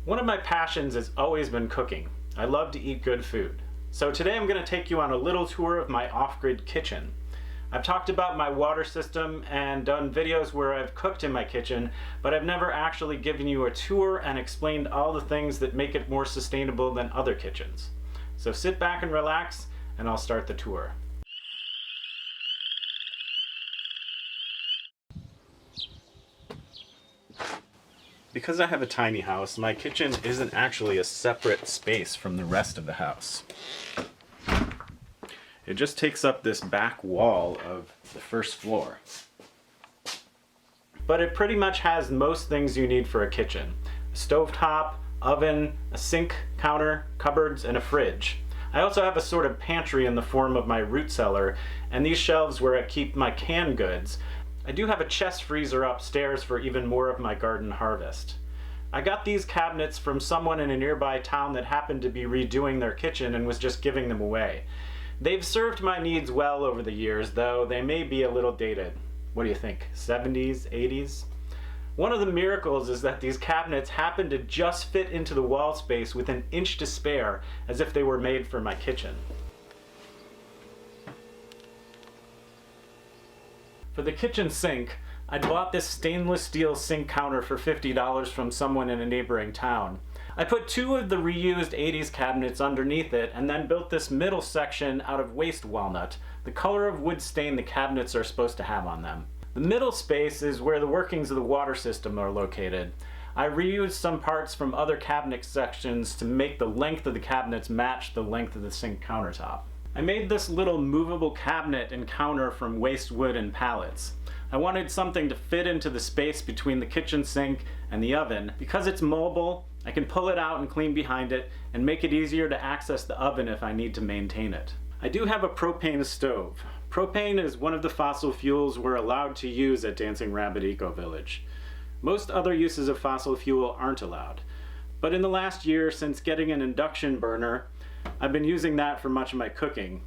One of my passions has always been cooking. I love to eat good food. So today I'm going to take you on a little tour of my off-grid kitchen. I've talked about my water system and done videos where I've cooked in my kitchen, but I've never actually given you a tour and explained all the things that make it more sustainable than other kitchens. So sit back and relax, and I'll start the tour. Because I have a tiny house, my kitchen isn't actually a separate space from the rest of the house. It just takes up this back wall of the first floor. But it pretty much has most things you need for a kitchen. A stovetop, oven, a sink, counter, cupboards, and a fridge. I also have a sort of pantry in the form of my root cellar, and these shelves where I keep my canned goods. I do have a chest freezer upstairs for even more of my garden harvest. I got these cabinets from someone in a nearby town that happened to be redoing their kitchen and was just giving them away. They've served my needs well over the years, though they may be a little dated. What do you think, 70s, 80s? One of the miracles is that these cabinets happen to just fit into the wall space with an inch to spare, as if they were made for my kitchen. For the kitchen sink, I bought this stainless steel sink counter for $50 from someone in a neighboring town. I put two of the reused 80s cabinets underneath it and then built this middle section out of waste walnut, the color of wood stain the cabinets are supposed to have on them. The middle space is where the workings of the water system are located. I reused some parts from other cabinet sections to make the length of the cabinets match the length of the sink countertop. I made this little movable cabinet and counter from waste wood and pallets. I wanted something to fit into the space between the kitchen sink and the oven. Because it's mobile, I can pull it out and clean behind it and make it easier to access the oven if I need to maintain it. I do have a propane stove. Propane is one of the fossil fuels we're allowed to use at Dancing Rabbit Ecovillage. Most other uses of fossil fuel aren't allowed. But in the last year, since getting an induction burner, I've been using that for much of my cooking.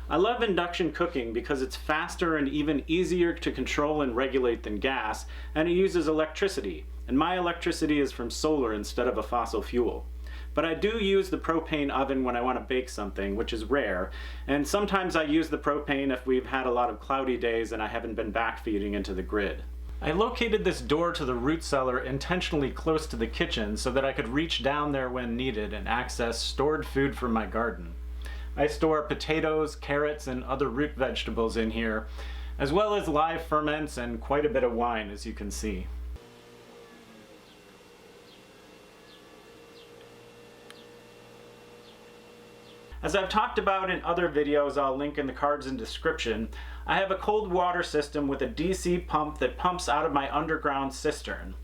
I love induction cooking because it's faster and even easier to control and regulate than gas, and it uses electricity, and my electricity is from solar instead of a fossil fuel. But I do use the propane oven when I want to bake something, which is rare, and sometimes I use the propane if we've had a lot of cloudy days and I haven't been backfeeding into the grid. I located this door to the root cellar intentionally close to the kitchen so that I could reach down there when needed and access stored food from my garden. I store potatoes, carrots, and other root vegetables in here, as well as live ferments and quite a bit of wine, as you can see. As I've talked about in other videos I'll link in the cards and description, I have a cold water system with a DC pump that pumps out of my underground cistern.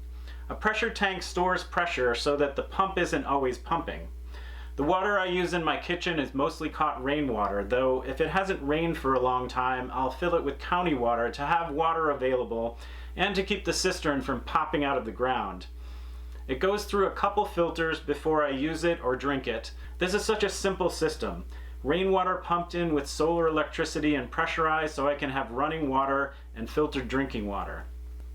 A pressure tank stores pressure so that the pump isn't always pumping. The water I use in my kitchen is mostly caught rainwater, though if it hasn't rained for a long time, I'll fill it with county water to have water available and to keep the cistern from popping out of the ground. It goes through a couple filters before I use it or drink it. This is such a simple system. Rainwater pumped in with solar electricity and pressurized so I can have running water and filtered drinking water.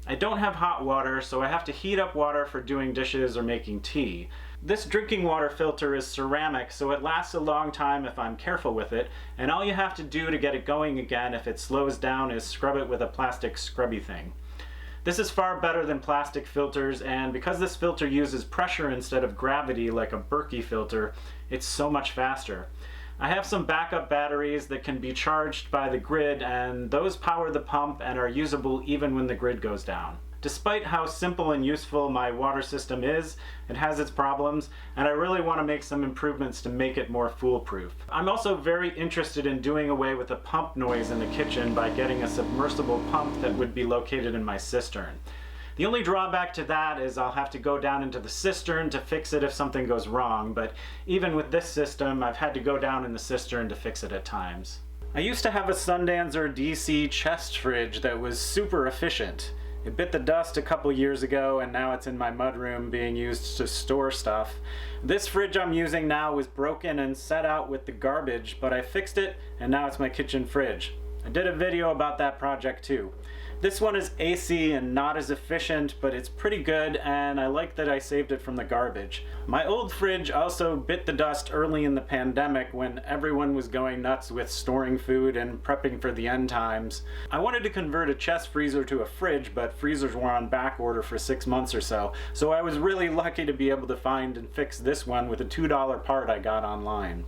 I don't have hot water, so I have to heat up water for doing dishes or making tea. This drinking water filter is ceramic, so it lasts a long time if I'm careful with it, and all you have to do to get it going again if it slows down is scrub it with a plastic scrubby thing. This is far better than plastic filters, and because this filter uses pressure instead of gravity like a Berkey filter, it's so much faster. I have some backup batteries that can be charged by the grid, and those power the pump and are usable even when the grid goes down. Despite how simple and useful my water system is, it has its problems, and I really want to make some improvements to make it more foolproof. I'm also very interested in doing away with the pump noise in the kitchen by getting a submersible pump that would be located in my cistern. The only drawback to that is I'll have to go down into the cistern to fix it if something goes wrong, but even with this system, I've had to go down in the cistern to fix it at times. I used to have a Sundancer DC chest fridge that was super efficient. It bit the dust a couple years ago, and now it's in my mudroom being used to store stuff. This fridge I'm using now was broken and set out with the garbage, but I fixed it, and now it's my kitchen fridge. I did a video about that project too. This one is AC and not as efficient, but it's pretty good, and I like that I saved it from the garbage. My old fridge also bit the dust early in the pandemic when everyone was going nuts with storing food and prepping for the end times. I wanted to convert a chest freezer to a fridge, but freezers were on back order for 6 months or so I was really lucky to be able to find and fix this one with a $2 part I got online.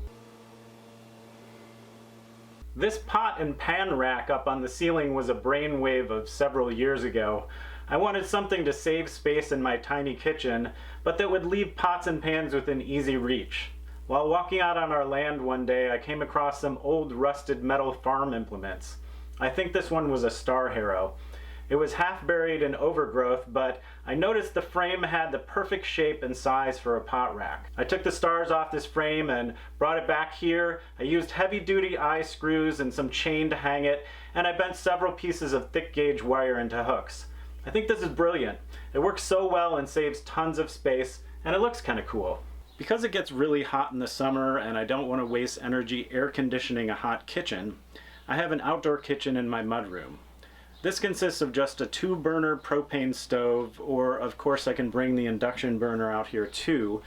This pot and pan rack up on the ceiling was a brainwave of several years ago. I wanted something to save space in my tiny kitchen, but that would leave pots and pans within easy reach. While walking out on our land one day, I came across some old rusted metal farm implements. I think this one was a star harrow. It was half buried in overgrowth, but I noticed the frame had the perfect shape and size for a pot rack. I took the stars off this frame and brought it back here. I used heavy-duty eye screws and some chain to hang it, and I bent several pieces of thick gauge wire into hooks. I think this is brilliant. It works so well and saves tons of space, and it looks kind of cool. Because it gets really hot in the summer and I don't want to waste energy air conditioning a hot kitchen, I have an outdoor kitchen in my mudroom. This consists of just a 2-burner propane stove, or of course I can bring the induction burner out here too,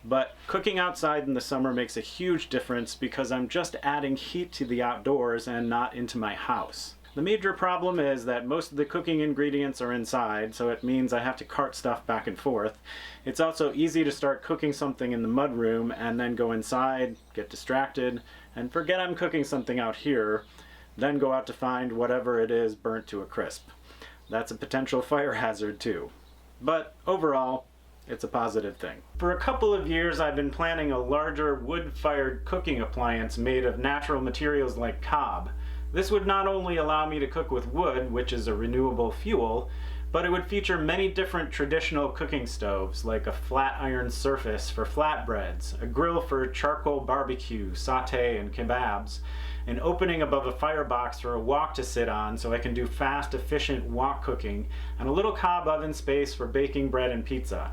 but cooking outside in the summer makes a huge difference because I'm just adding heat to the outdoors and not into my house. The major problem is that most of the cooking ingredients are inside, so it means I have to cart stuff back and forth. It's also easy to start cooking something in the mudroom and then go inside, get distracted, and forget I'm cooking something out here, then go out to find whatever it is burnt to a crisp. That's a potential fire hazard too. But overall, it's a positive thing. For a couple of years I've been planning a larger wood-fired cooking appliance made of natural materials like cob. This would not only allow me to cook with wood, which is a renewable fuel, but it would feature many different traditional cooking stoves, like a flat iron surface for flatbreads, a grill for charcoal barbecue, sauté, and kebabs, an opening above a firebox for a wok to sit on so I can do fast, efficient wok cooking, and a little cob oven space for baking bread and pizza.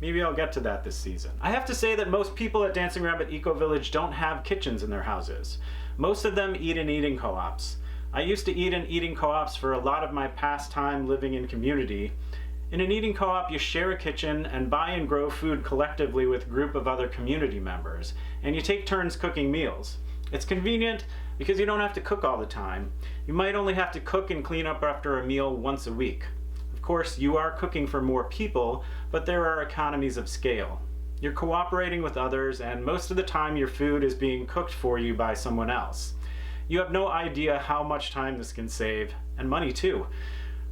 Maybe I'll get to that this season. I have to say that most people at Dancing Rabbit Ecovillage don't have kitchens in their houses. Most of them eat in eating co-ops. I used to eat in eating co-ops for a lot of my past time living in community. In an eating co-op, you share a kitchen and buy and grow food collectively with a group of other community members, and you take turns cooking meals. It's convenient because you don't have to cook all the time. You might only have to cook and clean up after a meal once a week. Of course, you are cooking for more people, but there are economies of scale. You're cooperating with others, and most of the time your food is being cooked for you by someone else. You have no idea how much time this can save, and money too.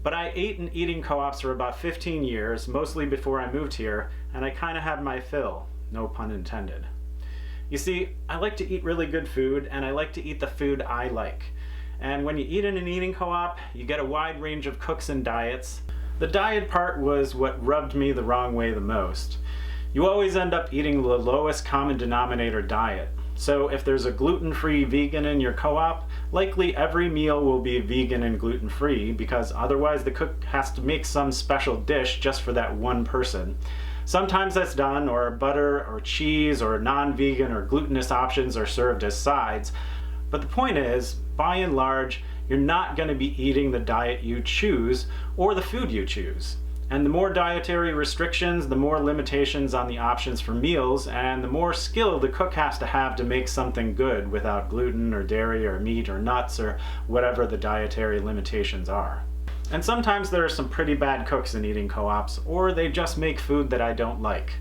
But I ate in eating co-ops for about 15 years, mostly before I moved here, and I kind of had my fill, no pun intended. You see, I like to eat really good food, and I like to eat the food I like. And when you eat in an eating co-op, you get a wide range of cooks and diets. The diet part was what rubbed me the wrong way the most. You always end up eating the lowest common denominator diet. So if there's a gluten-free vegan in your co-op, likely every meal will be vegan and gluten-free because otherwise the cook has to make some special dish just for that one person. Sometimes that's done, or butter or cheese or non-vegan or glutinous options are served as sides. But the point is, by and large, you're not going to be eating the diet you choose or the food you choose. And the more dietary restrictions, the more limitations on the options for meals, and the more skill the cook has to have to make something good without gluten or dairy or meat or nuts or whatever the dietary limitations are. And sometimes there are some pretty bad cooks in eating co-ops, or they just make food that I don't like.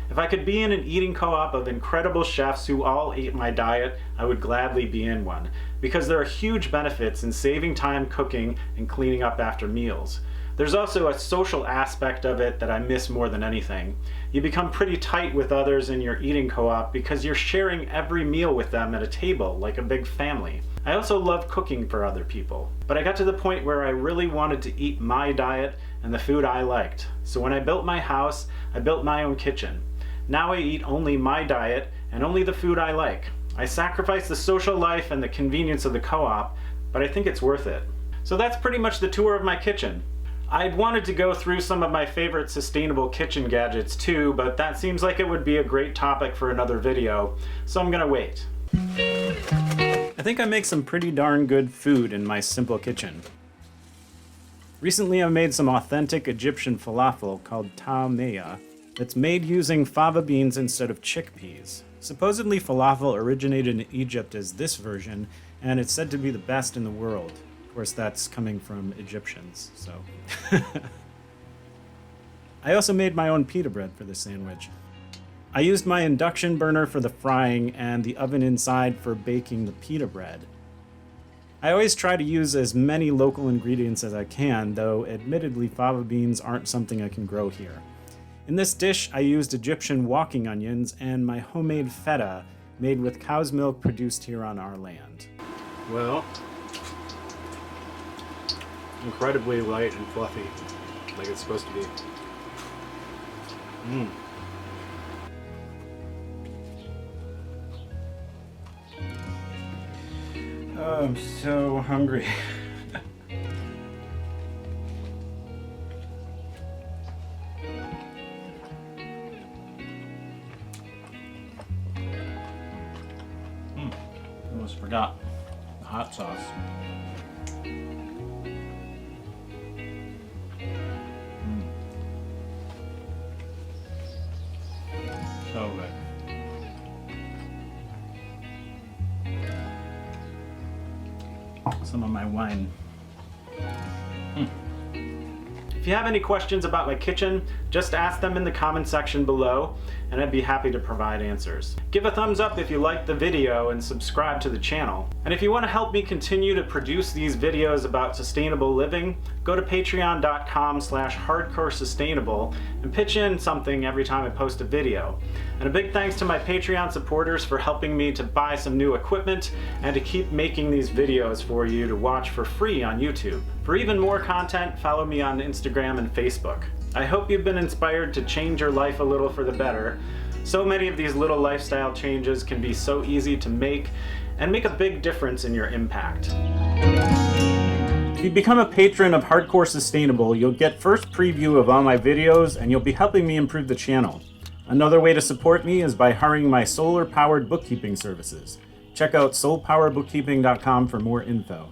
If I could be in an eating co-op of incredible chefs who all ate my diet, I would gladly be in one, because there are huge benefits in saving time cooking and cleaning up after meals. There's also a social aspect of it that I miss more than anything. You become pretty tight with others in your eating co-op because you're sharing every meal with them at a table, like a big family. I also love cooking for other people, but I got to the point where I really wanted to eat my diet and the food I liked. So when I built my house, I built my own kitchen. Now I eat only my diet and only the food I like. I sacrifice the social life and the convenience of the co-op, but I think it's worth it. So that's pretty much the tour of my kitchen. I'd wanted to go through some of my favorite sustainable kitchen gadgets too, but that seems like it would be a great topic for another video, so I'm gonna wait. I think I make some pretty darn good food in my simple kitchen. Recently I made some authentic Egyptian falafel called taumea that's made using fava beans instead of chickpeas. Supposedly falafel originated in Egypt as this version, and it's said to be the best in the world. Of course, that's coming from Egyptians, so. I also made my own pita bread for this sandwich. I used my induction burner for the frying and the oven inside for baking the pita bread. I always try to use as many local ingredients as I can, though admittedly fava beans aren't something I can grow here. In this dish, I used Egyptian walking onions and my homemade feta made with cow's milk produced here on our land. Well, incredibly light and fluffy, like it's supposed to be. Oh, I'm so hungry. Almost forgot the hot sauce. So good. Some of my wine. If you have any questions about my kitchen, just ask them in the comment section below, and I'd be happy to provide answers. Give a thumbs up if you liked the video and subscribe to the channel. And if you want to help me continue to produce these videos about sustainable living, go to patreon.com/hardcoresustainable and pitch in something every time I post a video. And a big thanks to my Patreon supporters for helping me to buy some new equipment and to keep making these videos for you to watch for free on YouTube. For even more content, follow me on Instagram and Facebook. I hope you've been inspired to change your life a little for the better. So many of these little lifestyle changes can be so easy to make and make a big difference in your impact. If you become a patron of Hardcore Sustainable, you'll get first preview of all my videos and you'll be helping me improve the channel. Another way to support me is by hiring my solar-powered bookkeeping services. Check out soulpowerbookkeeping.com for more info.